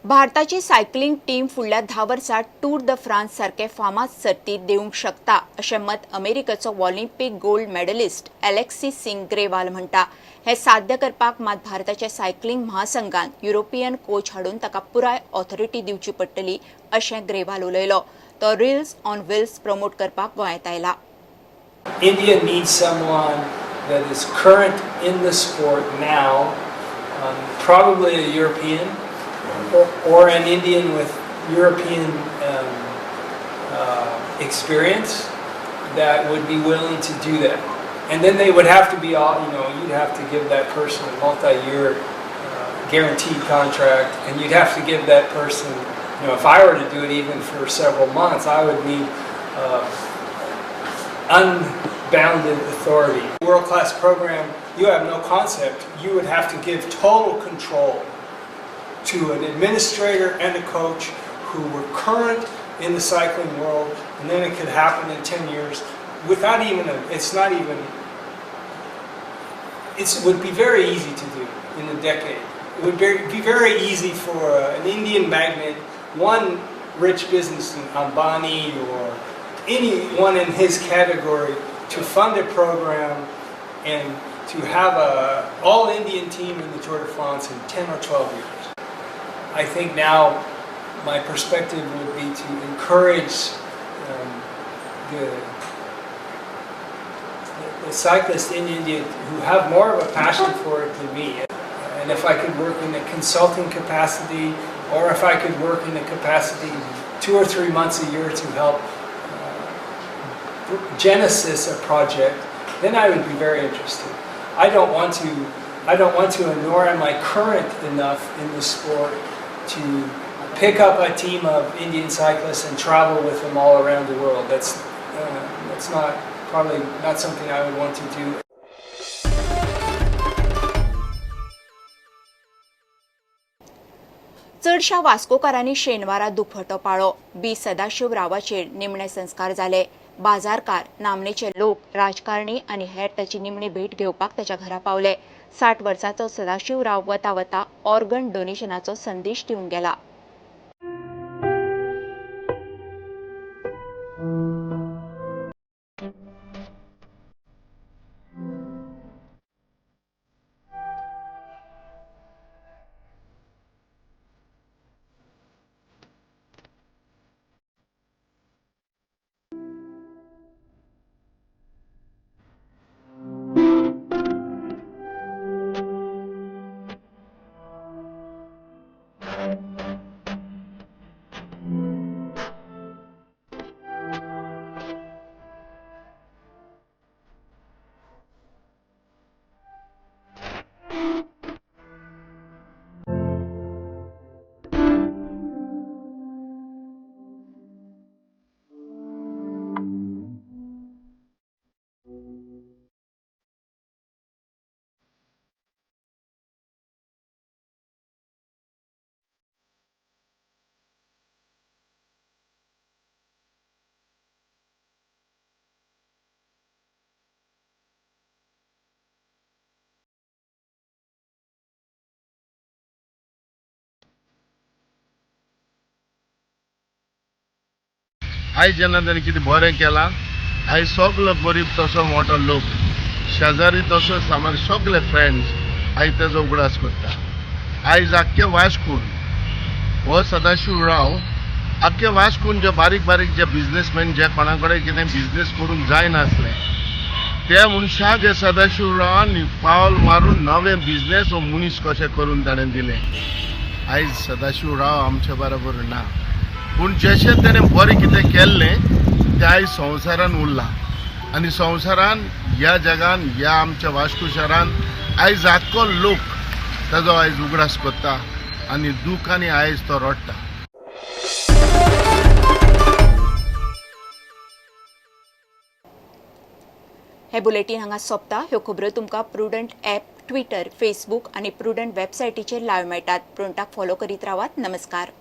भारताची cycling team फुडल्या 10 वर्सात टूर द फ्रांस सारखे फामाद सर्ती दिवंक शकता अशें मत अमेरिकेचो ऑलिंपिक गोल्ड मेडलिस्ट एलेक्सी सिंग ग्रेवाल म्हणटा। हे साध्य करपाक मात भारताच्या सायकलिंग महासंघान युरोपियन कोच हाडून ताका पुराय ऑथॉरिटी दिवची पडटली अशें ग्रेवाल उलयलो। तो रील्स ऑन व्हील्स प्रमोट करपाक गोंयांत आयला। India needs someone that is current in the sport now, probably a European or an Indian with European experience that would be willing to do that. And then they would have to be all, you'd have to give that person a multi-year guaranteed contract, and you'd have to give that person, if I were to do it even for several months, I would need unbounded authority. World-class program, you have no concept. You would have to give total control to an administrator and a coach who were current in the cycling world, and then it could happen in 10 years without even it would be very easy to do in a decade. It would be very easy for an Indian magnate, one rich businessman, Ambani or anyone in his category, to fund a program and to have a all-Indian team in the Tour de France in 10 or 12 years. I think now my perspective would be to encourage the cyclists in India who have more of a passion for it than me. And if I could work in a consulting capacity, or if I could work in a capacity 2 or 3 months a year to help genesis a project, then I would be very interested. I don't want to, nor am I current enough in the sport to pick up a team of Indian cyclists and travel with them all around the world. That's probably not something I would want to do. चडशा वास्कोकारांनी शेनवारा दुखवटो पाळो। B Sadashiv रावाचेर निमणे संस्कार जाले। बाजारकार, नामनेचे लोक, राजकारणी आनी हेर ताची निमणी भेट घेवपाक ताच्या घरा पावले। 60 वर्सांचो सदाशिव राव वता वता ऑर्गन डोनेशनाचो संदेश दिवन गेला। आयज जेन्ना ताणें कितें बरें केलां, आयज सगलो गरीब तसो मोठो लोक, शेजारी तसो सामार सगळे फ्रेंड्स आयज तेजो उगडास करता। आयज आख्खे वास्कून हो सदाशिव राव आख्खे वास्कून जे बारीक बारीक जे बिजनेसमॅन जे कोणा कडेन कितें बिजनेस करूंक जायनासलें त्या मनशाक हे सदाशिव रावान पावल मारून नवें बिजनेस हो मनीस कशें करून ताणें दिलें। आयज सदाशिव राव आमचे बरोबर ना, पूण जशें ताणें बरें कितें केल्लें तें आयज संवसारान उरलां आनी संवसारान ह्या जगान ह्या आमच्या वास्को शारान आयज आख्खो लोक ताजो आयज उगडास करता आनी दुखांनी आयज तो रडटा। हे बुलेटिन हांगा सोंपता। ह्यो खबरो तुमकां प्रुडंट ॲप, ट्विटर, फेसबूक आनी प्रुडंट वेबसायटीचेर लायव्ह मेळटात। प्रुडंटाक फॉलो करीत रावात। नमस्कार।